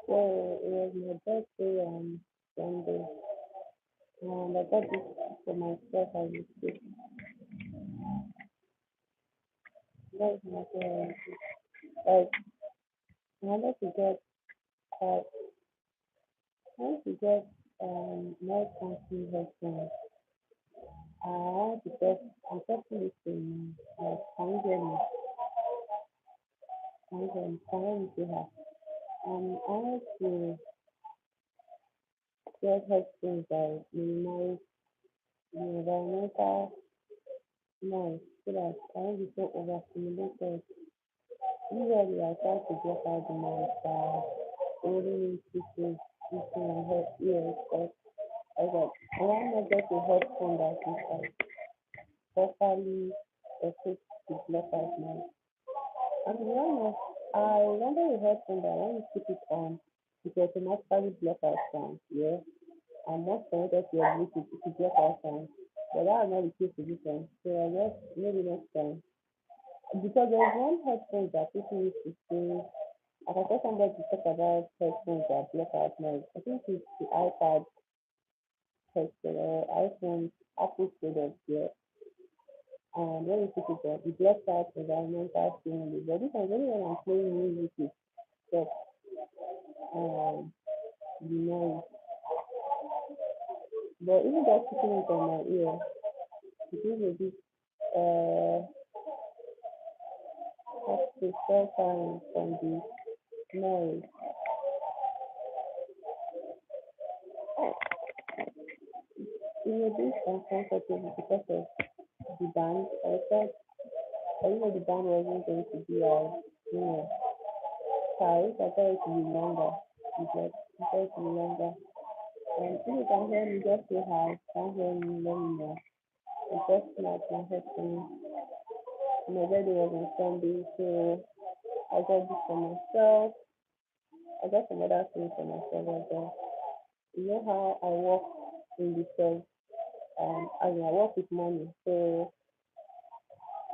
So it was my birthday on Sunday, and I got this for myself as a gift. That was my parents. Like, I wanted to get, uh, I wanted to get more country headphones. I want to get, I'm getting this thing, like, can you hear me? I wanted to get headphones that minimize the environmental noise so that I won't be so overstimulated. Usually I try to get out the noise by holding in pieces using my head ears, but I was like, why not get a headphone that is like properly equipped to block out noise? And to be honest, I wanted a headphone that when you keep it on, it automatically block out sound, yeah. And once connected to your Bluetooth, it will block out sound. But that is not the case this time. So I guess maybe next time. Because there's one headphone that people used to say, like I saw somebody talk about headphones that block out noise. I think it's the iPad headset or iPhone, Apple product, yeah. And when you put it on, it blocks out environmental stimuli. But this one, only when I'm playing music, it stops the noise. But even just putting it on my ear, it is a bit, has to shelter from the noise. It will be uncomfortable because of the band. I know the band wasn't going to be as, you know, tight. I thought it would be longer. I thought it would be longer. And if you can hear me, just say hi. Can't hear me, let me know. I'm just like my headphones. My birthday was on Sunday, so I got this for myself. I got some other things for myself as well. You know how I work in the sales, I mean, I work with money. So,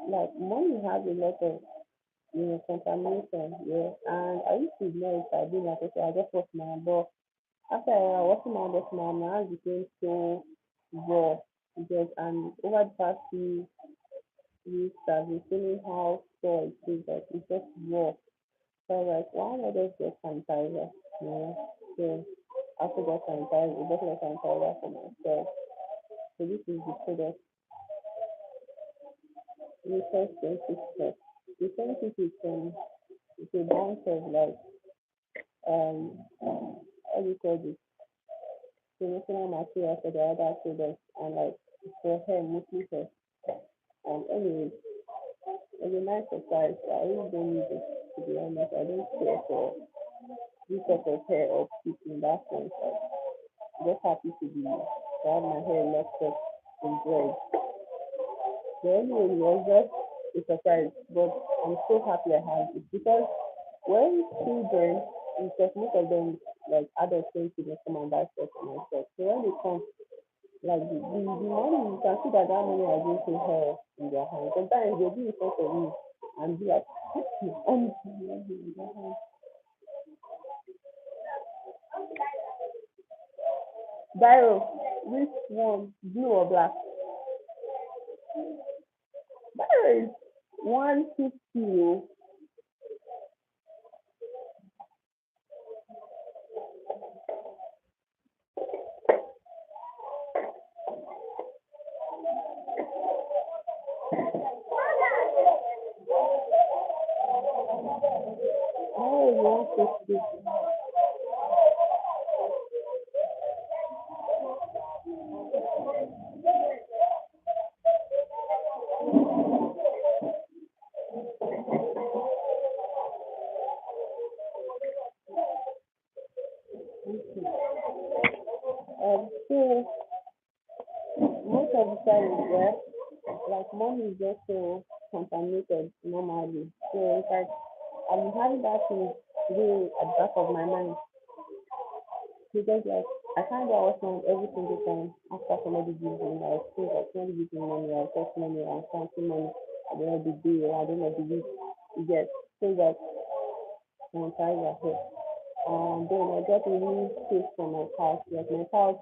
like, money has a lot of, contamination, yeah. And I used to ignore it. I did like, okay, I just wash my hand. But after I was washing my hands became so raw. Because, and over the past few weeks, I've been feeling how sore it is. Like, it's just raw. So I was like, why not just get sanitizer? You know? So after got sanitizer, a bottle of sanitizer for myself. So this is the product research scientific test. The scientific is it's a bunch of like how do you call this? Promotional material for the other products and like for hair, mostly hair. Anyway, it's a nice surprise. I really don't need it to be honest. I don't care for this type of hair or tip in that sense. Like, I'm just happy to have my hair locked up in dreads. So anyway, it was just a surprise, but I'm so happy I have it because when children, because most of them like adults tend to just come and buy stuff for myself. So when they come, like the money, you can see that money has been to her in their hand. Sometimes they'll be in front of me and be like, honestly, in their hand. Biro, which one, blue or black? Biro is 150. Biro is 150. So most of the time is there, like money is just so contaminated normally. So it's like I'm having that thing way at the back of my mind because like I can't get out money every single time after somebody gives me. Like think like somebody gives me money, I'll take money, I'll counting money at the end of the day or at the end of the week. You get so that sanitizer here. Then I got a new case for my couch. Like my couch,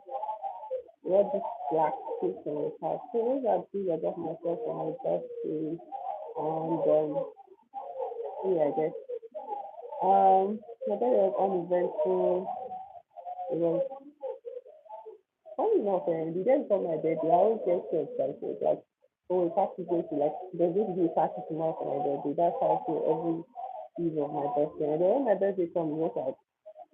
got this black case for my couch. So those are things I got myself for my birthday. And yeah, I guess. My birthday was uneventful. It was funny enough, the day before my birthday, I always get so excited. Like, oh, it's actually going to like there's going to be a party tomorrow for my birthday. That's how I feel every eve of my birthday. And then when my birthday comes, it's like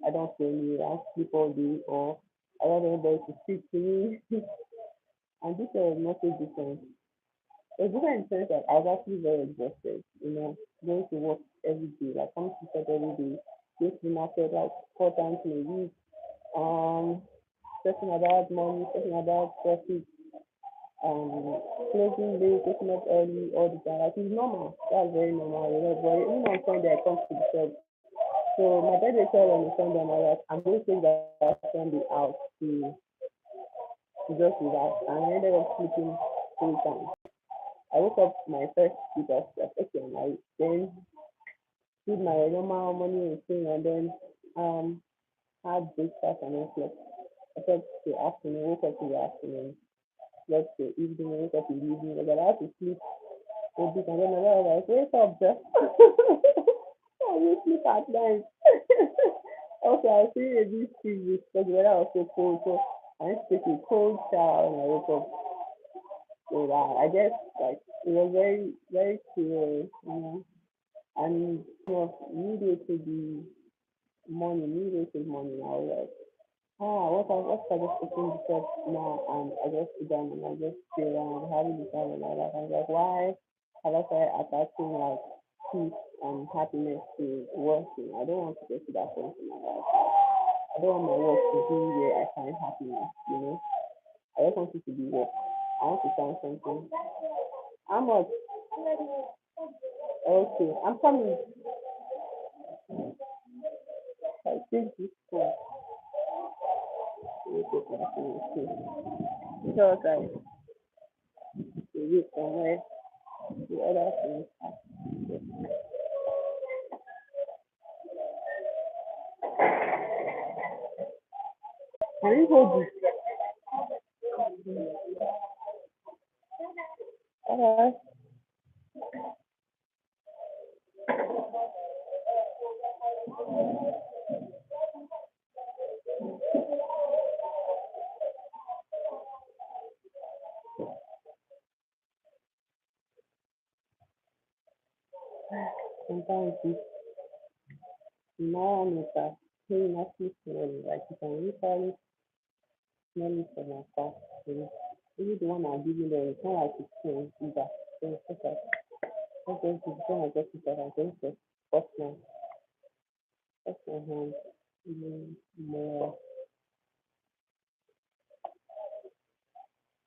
I don't feel me. I sleep all day, or I want everybody to speak to me. And this year was not so different. It was different in the sense that I was actually very exhausted. Going to work every day, like coming to work every day, going to the market like 4 times in a week. Um, Talking about money, talking about profit, closing late, waking up early all the time. Like it's normal. That's very normal. But even on Sunday I come to the shop. So my birthday fell on a Sunday and I was like, I'm going to take that Sunday out to just relax. And I ended up sleeping 3 times. I woke up my first sleep, I was like, okay, and I then did my normal morning routine and then um had breakfast and then slept. I slept till afternoon, woke up in the afternoon, slept till evening, woke up in the evening. But I had to sleep a bit and then my mother was like, wake up, just I will sleep at night. Also, I was feeling a bit sick because the weather was so cold, so I went to take a cold shower when I woke up. So I guess like it was very, very cool. And immediately the immediately morning, I was like, what if I just open the shop now and I just sit down and I just stay around having the time of my life. I was like, why have I started attaching like peace and happiness to working? I don't want to get to that point in my life. I don't want my work to be where I find happiness. I just want it to be work. I want to find something. How much? Okay, I'm coming. I think this phone will take my phone. Okay. So guys, we wait somewhere the other thing. Can you hold this? Alright. Sometimes this small meter paying actually slowly, like you can literally smell it from afar. Maybe the one I'm giving them, it's not like it's clean either. So it's just like, just when I get it out, I'm going to wash my hands even more.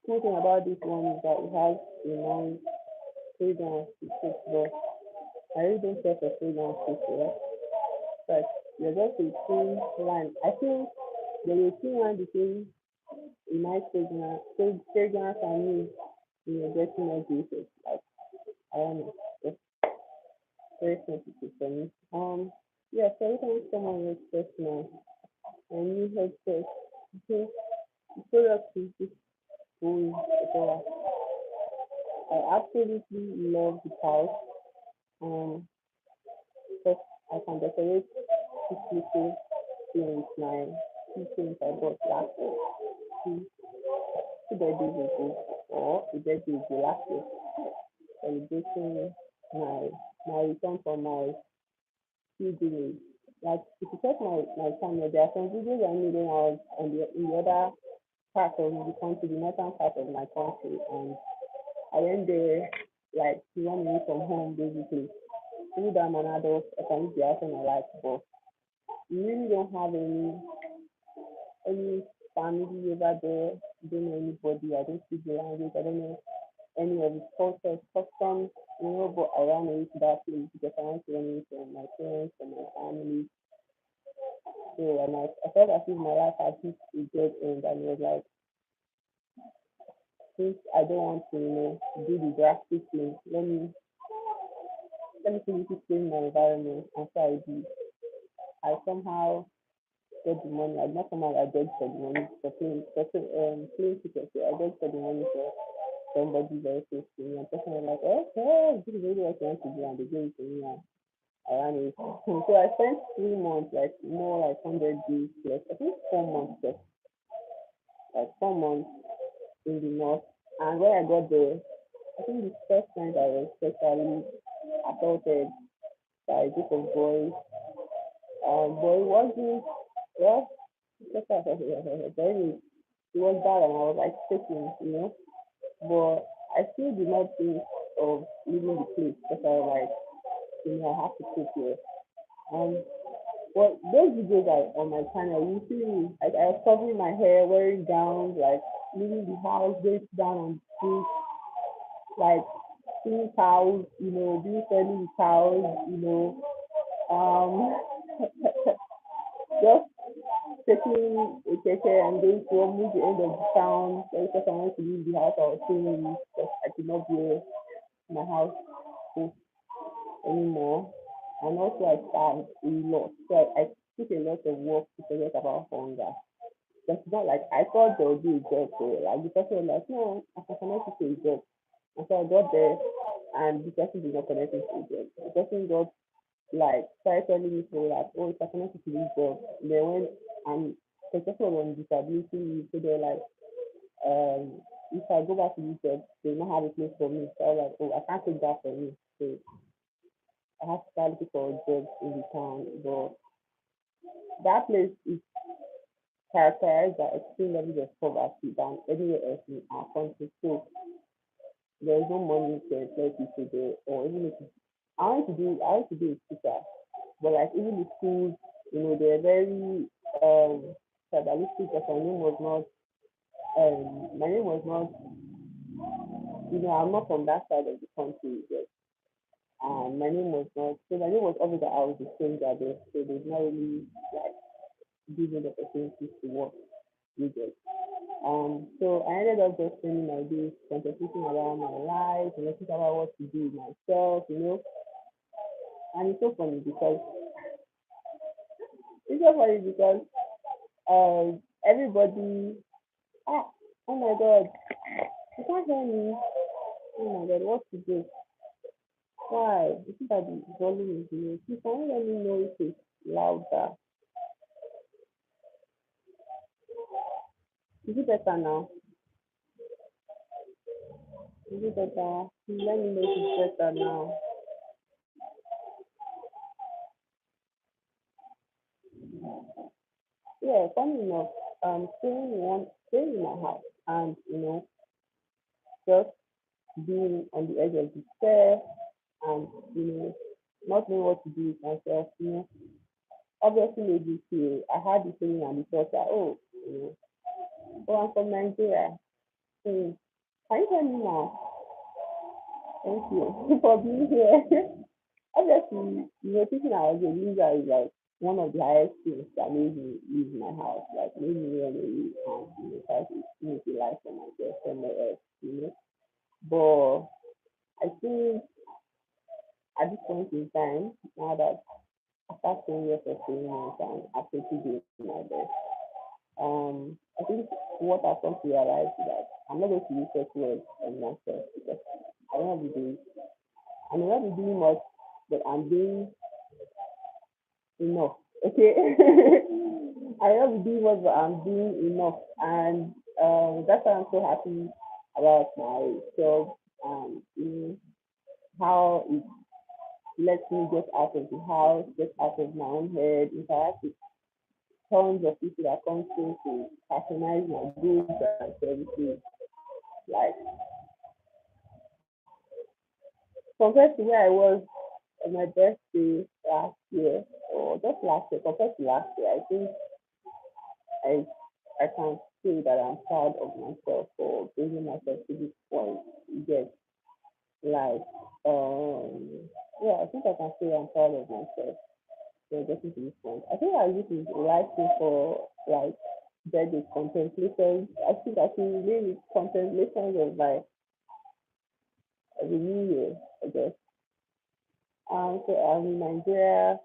One thing about this one is that it has a nice fragrance to it, but I really don't care for fragrance to it. But you're just a thin line. I feel there's a thin line between a nice fragrance and me, getting irritated. Like, I don't know. It's very sensitive for me. Yeah, so every time someone makes personal and you headset, okay, the product is just going so I absolutely love the pouch. Because I can decorate this little thing with my two things I bought last year, two, two birthdays ago, or the birthday ago last year, celebrating my my return from my pilgrimage. Like if you check my channel, there are some videos I made when I was in the other part of the country, the northern part of my country, and I went there like to run away from home basically. Even though I'm an adult, I can use the iPhone I like, but you really don't have any family over there. I don't know anybody. I don't speak the language. I don't know any of his cultures, customs, but I ran away to that place because I want to run away from my parents and my family. So and I felt as if my life had hit a dead end and it was like, since I don't want to, do the drastic thing, let me physically change my environment. And so I did. I somehow get the money. I not come out. I beg for the money plane ticket. So I beg for the money for somebody very close to me. And the person was like, okay, this is really what you want to do, and they gave it to me, and I ran it. So I spent 3 months, like more like 100 days plus. I think 4 months, plus, like 4 months in the north. And when I got there, I think the first night I was sexually assaulted by a group of boys. But it wasn't, well, sexual assault, but anyway, it was bad and I was like shaking. But I still did not think of leaving the place because I was like, I have to cook here. Um, well, those videos are on my channel. You see me, like I was covering my hair, wearing gowns, like leaving the house, going down on the street, like seeing cows, being friendly with cows. Um, just taking a keke and going to almost the end of the town. So because I wanted to leave the house, I was saying because I could not be my house anymore. And also I starved a lot. So I took a lot of work to forget about hunger. But it's not like I thought there would be a job there. Like the person was like, no, I can connect you to a job. And so I got there and the person did not connect me to a job. The person got like started telling me so that, oh, if I connect you to this job, then when I'm the person was on disability leave, so they're like, if I go back to this job, they don't have a place for me. So I was like, oh, I can't take that for me. So I have to start looking for a job in the town. But that place is characterized by extreme levels of poverty than anywhere else in our country. So there is no money to employ people there, or even if I want to be a teacher, but like even the schools, they're very tribalistic because my name was not, I'm not from that side of the country yet. My name was not, so my name was obvious that I was a stranger there, so they did not really like give me the opportunity to work with it. So I ended up just spending my days contemplating about my life and thinking about what to do with myself. And it's so funny because everybody, ah, oh my god, you can't hear me. Oh my god, what to do? Why? Is it that the volume is low? Please, can you let me know if it's louder? Is it better now? Is it better? Please let me know if it's better now. Yeah, funny enough, staying in my house and just being on the edge of despair and not knowing what to do with myself, obviously made me feel I had the feeling and the thought that I'm from Nigeria. Hmm. Can you hear me now? Thank you for being here. Obviously, thinking I was a loser is like one of the highest things that made me leave my house, like made me run away and try to make a life for myself somewhere else. But I think at this point in time, now that after 10 years of staying months and after 2 days my best, I think what I've come to realize is that I'm not going to use such words on myself because I don't have to do I may not be doing much, but I'm doing enough. Okay. I may not be doing much, but I'm doing enough. And that's why I'm so happy about my job and how it lets me get out of the house, get out of my own head, interact with tons of people that come to patronize my goods and services. Like compared to where I was on my birthday last year, or just last year, compared to last year, I think I I can say that I'm proud of myself for bringing myself to this point. Yes, like yeah, I think I can say I'm proud of myself for getting to this point. I think I use it life for like birthday contemplations. I think I can name it contemplations of like the new year, I guess. So I'm in Nigeria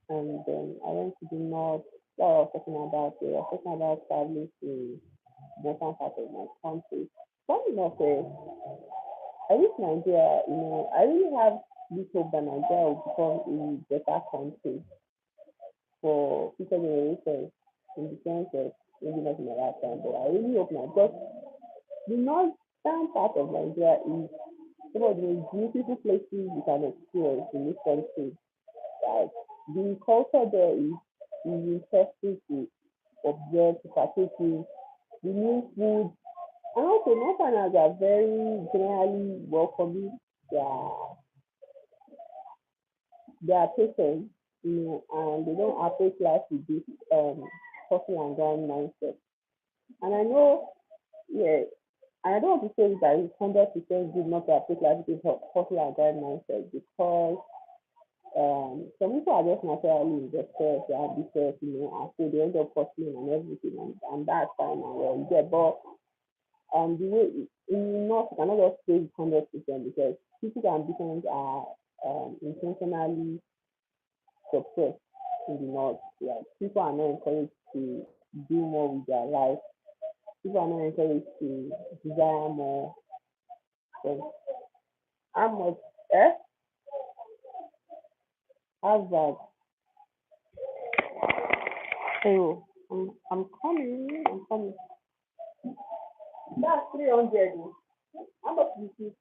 and then I went to the north. what I was talking about. I was talking about traveling to different part of my country. Funny enough, I wish Nigeria, I really have this hope that Nigeria will become a better country for future generations in the sense of maybe not in my lifetime, but I really hope not. Because the northern part of Nigeria is some of the most beautiful places you can experience in this country. Like the culture there is interesting to observe, to partake in. The new food, and also northerners are very generally welcoming. They are patient, and they don't approach life with this hustle and grind mindset. And I know, yeah, and I don't want to say that it's 100% good not to approach life with this hustle and grind mindset because some people are just naturally investors, they are ambitious, and so they end up hustling and everything, and that's fine and well. Yeah, but the way in North, you cannot just say 100% because people's ambitions are intentionally suppressed in the North. Like people are not encouraged to do more with their life. People are not encouraged to desire more. So how much? Eh? How's that? Oh, I'm coming. I'm coming. That's 300. How much is it?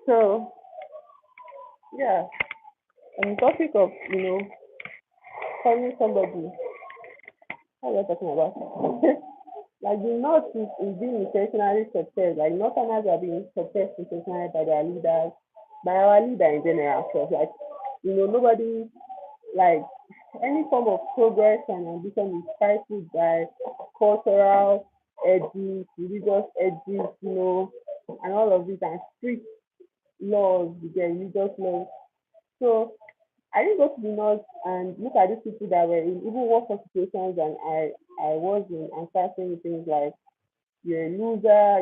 So yeah, on the topic of calling somebody, what was I talking about? Like the North is being intentionally suppressed. Like Northerners are being suppressed intentionally by their leaders, by our leader in general. So like nobody like any form of progress and ambition is stifled by cultural edges, religious edges, and all of it, and strict laws, the religious laws. So I didn't go to the north and look at these people that were in even worse situations than I was in, and start saying things like you're a loser,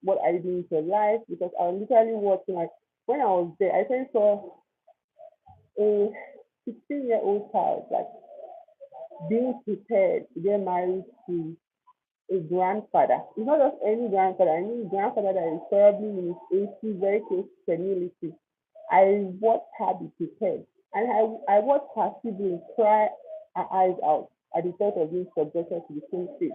what are you doing with your life? Because I was literally watching, like when I was there, I actually saw a 16-year-old child like being prepared to get married to a grandfather. It's not just any grandfather. I mean, a grandfather that is probably in his 80s, very close to senility. I watched her be prepared, and I watched her siblings cry her eyes out. at the thought of being subjected to the same fate.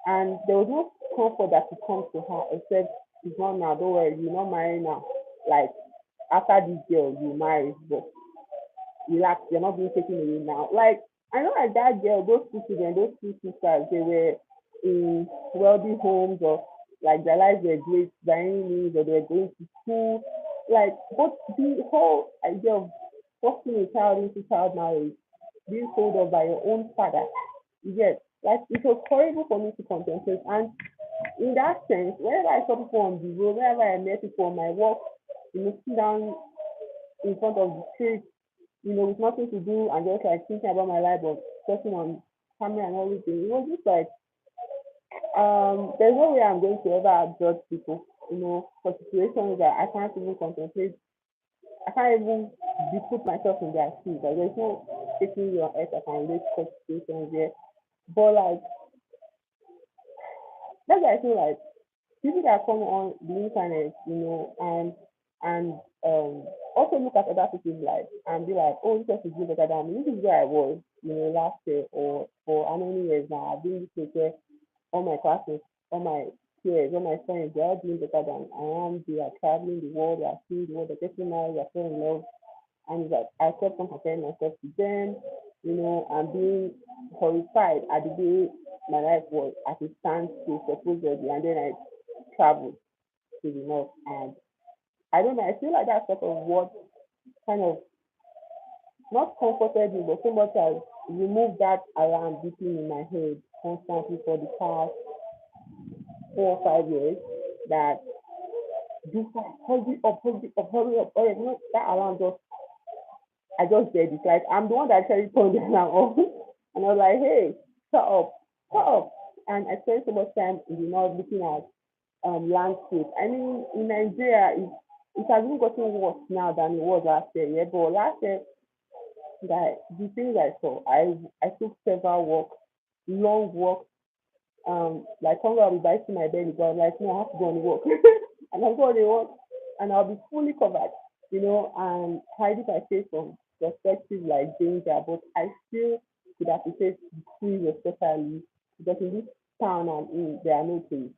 And there was no comfort that could come to her except she's not now, don't worry, you're not married now. Like after this girl you marry, but relax, you're not being taken away now. Like I know like that girl, those two children, those two sisters, they were in wealthy homes or like their lives were great by any means or they were going to school. Like but the whole idea of forcing a child into child marriage, being told off by your own father, yes, like it was horrible for me to contemplate. And in that sense, whenever I saw people on the road, whenever I met people on my walk, sit down in front of the street, with nothing to do and just like thinking about my life but talking on camera and everything. It was just like there's no way I'm going to ever judge people, for situations that I can't even contemplate. I can't even be put myself in their shoes. Like there's no taking your earth I can relate to such situations there. But like that's why I feel like people that come on the internet, and also look at other people's lives and be like, oh, this person is doing better than me. This is where I was, last year or for how many years now. I've been this way, all my classes, all my peers, all my friends, they're all doing better than I am. They are traveling the world, they are seeing the world, they're getting married, they're falling in love. And it's like I kept on comparing myself to them, and being horrified at the way my life was at a standstill supposedly, and then I traveled to the north, and I don't know, I feel like that's sort of what kind of not comforted me, but so much as removed that alarm beating in my head constantly for the past 4 or 5 years that do fast, hurry up, hurry up, hurry up, hurry up. That alarm just I just did it. Like I'm the one that actually turned the alarm off. And I was like, hey, shut up, shut up. And I spent so much time in the north looking at landscape. I mean, in Nigeria, it has even gotten worse now than it was last year. Yeah, but last year, that the things I saw, I took several walks, long walks. Like hunger will be biting my belly, but I'm like, no, I have to go on a walk, and I'll go on a walk, and I'll be fully covered, and hiding my face from perspective like danger. But I still could appreciate the trees, especially because in this town I'm in, there are no trees.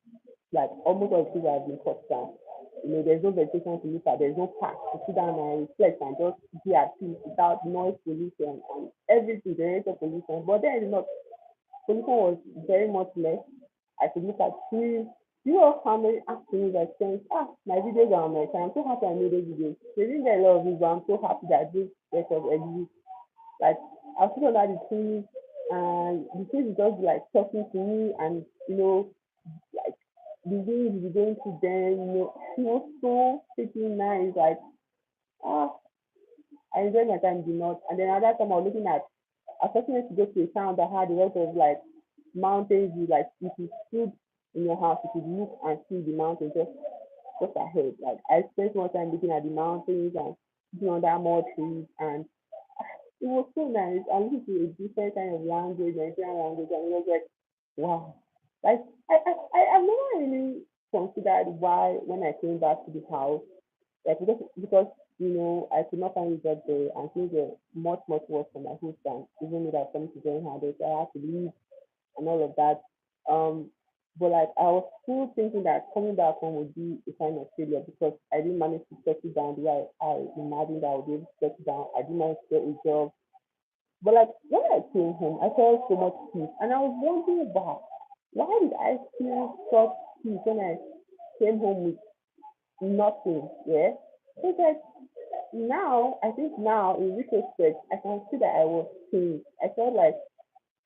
Like almost all the trees have been cut down. There's no vegetation to look at. There's no park to sit down and reflect and just be at peace without noise pollution and everything, generator pollution. But then, pollution was very much less. I could look at trees. You know how many afternoons I spent? My videos are on my channel. I'm so happy I made those videos. They didn't get a lot of views, but I'm so happy that this record exists. Like I'll sit under the trees and the trees will just be like talking to me and like the wind will be going to them, it was so freaking nice. Like ah, I enjoyed my time in the north. And then another time I was looking at I was fortunate to go to a town that had a lot of like mountains. You like if you stood in your house, you could look and see the mountains just ahead. Like I spent more time looking at the mountains and sitting under more trees, and it was so nice. I listened to a different kind of language, Nigerian language, and it was like, wow. Like I've never really considered why when I came back to the house, like because I could not find a job there and things were much much worse for my host and even though that coming to join her, so I had to leave and all of that. Um, but like I was still thinking that coming back home would be a sign of failure because I didn't manage to settle down the way I imagined I would be able to settle down. I didn't manage to get a job. But like when I came home, I felt so much peace, and I was wondering why did I feel such peace when I came home with nothing? Yeah, it's like I think now in retrospect, I can see that I was changed. I felt like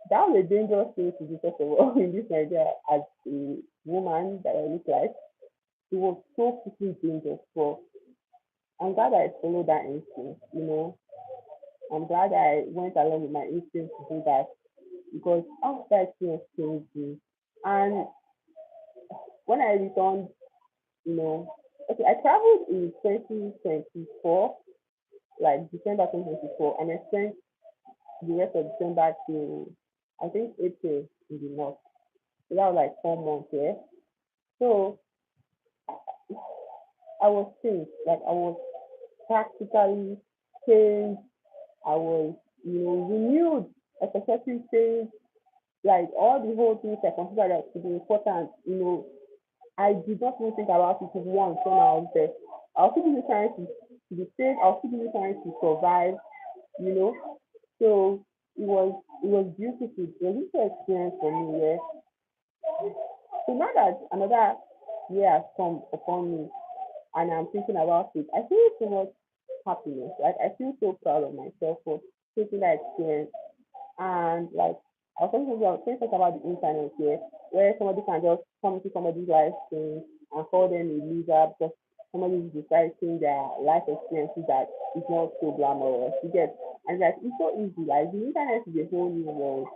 that was a dangerous thing to do, first of all, in this Nigeria as a woman that I look like. It was so freaking dangerous. But I'm glad I followed that instinct, I'm glad I went along with my instinct to do that because after that experience changed me. And when I returned, okay, I traveled in 2024, like December 2024, and I spent the rest of December to, I think, April in the north. So that was like 4 months, yeah. So I was changed. Like I was practically changed. I was, renewed, especially certain things, like all the whole things I consider that to be important, I did not even think about it once when I was there. I was still busy trying to be safe. I was still busy trying to survive, you know. So it was beautiful. It was a beautiful experience for me. Yeah. So now that another year has come upon me and I'm thinking about it, I feel so much happiness. Like I feel so proud of myself for taking that experience. And like I was talking about the internet here, where somebody can just come into somebody's life thing and call them a loser because somebody is deciding their life experiences that is not so glamorous. You get, and like it's so easy. Like the internet is a whole new world.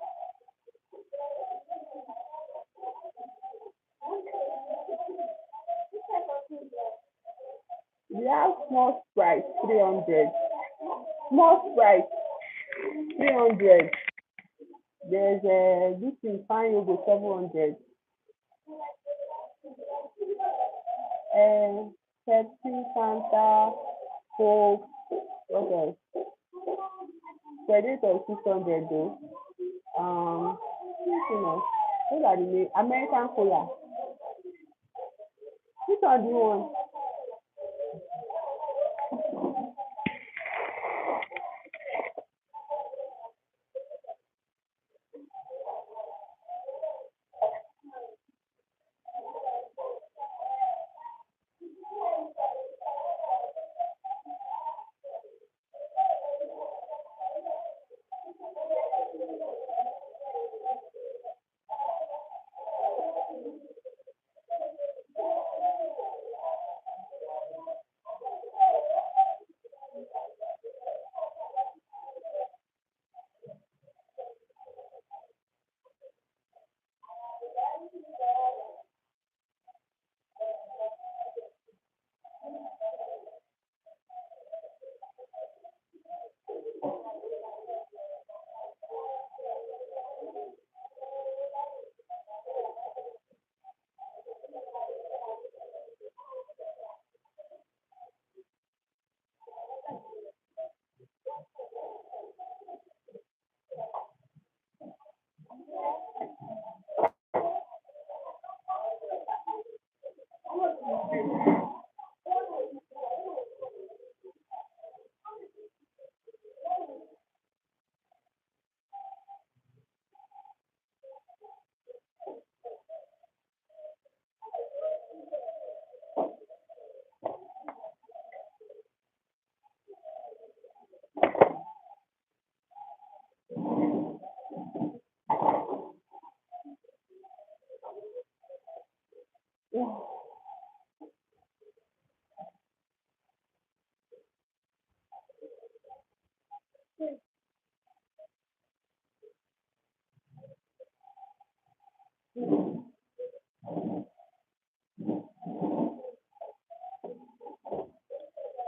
We have small sprite 300, small sprite 300. There's this thing fine yogo 700. Pepsi, Fanta, Coke, what else? Predator 600 though. You know, those are the American cola. Which one do you want?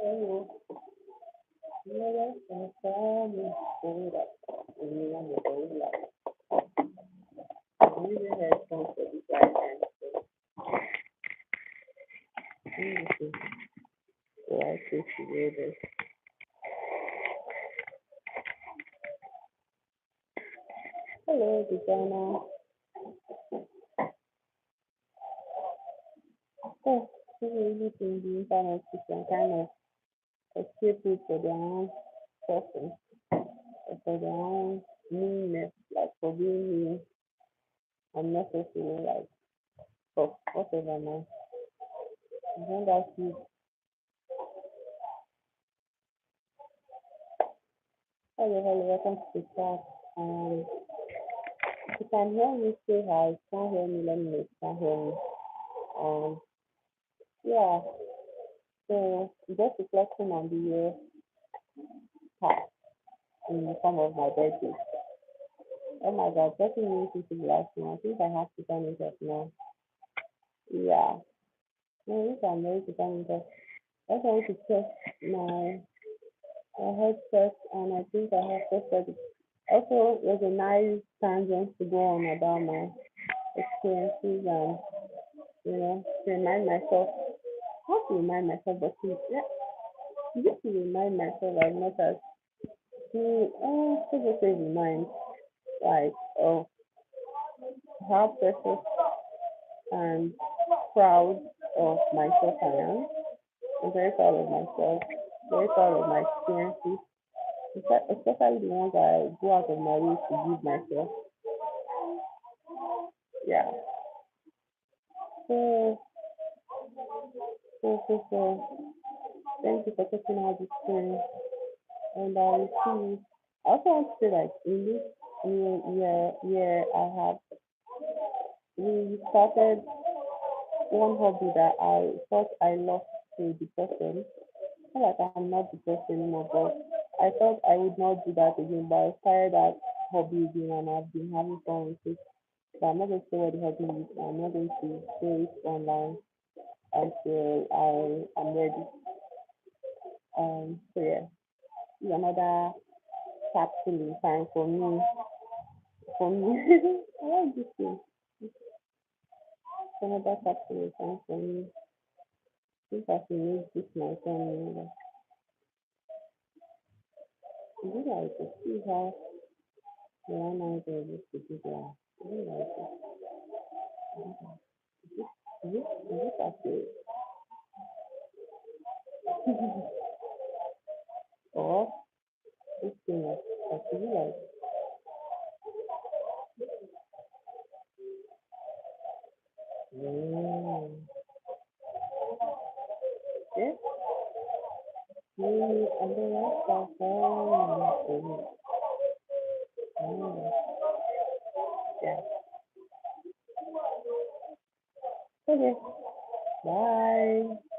Oh, never can me hold up. Anyone with old life. I'm using headphones for this right hand. So I choose to do this. Hello, designer. Oh, people really think the internet is some kind of escape route for their own suffering or for their own meanness, like for being mean unnecessary, like for whatever man. As long as hello, welcome to the chat. If you can hear me, say hi. If you can't hear me, let me know if you can hear me. Um, yeah, so just reflecting on the year past in the form of my birthday. Oh my God, 30 minutes into the last one. I think I have to turn it off now. Yeah, no, if I'm ready to turn it off. I just want to test my headset, and I think I have tested it. Also, there's a nice tangent to go on about my experiences and to remind myself, not to remind myself, but to yeah, just to remind myself as much as to just say remind. like how precious and proud of myself I am. I'm very proud of myself, very proud of my experiences, especially the ones I go out of my way to give myself. Yeah. So, so, thank you for taking out this thing. And I will see. I also want to say, like, in this new year, I have we started one hobby that I thought I lost to depression. Not like I'm not depressed anymore, but I thought I would not do that again. But I started that hobby again, and I've been having fun with it. So I'm not going to say what the hobby is. I'm not going to say it online until I am ready. So yeah, it's another capsuling time for me. For me, I like this thing. It's another capsuling time for me. I think I should make this my phone. Is it like to see how the one I do used to do that? Is it like is it actually or this thing like is it like mm, yeah? And then I start phone. Mm, yeah. Okay. Bye.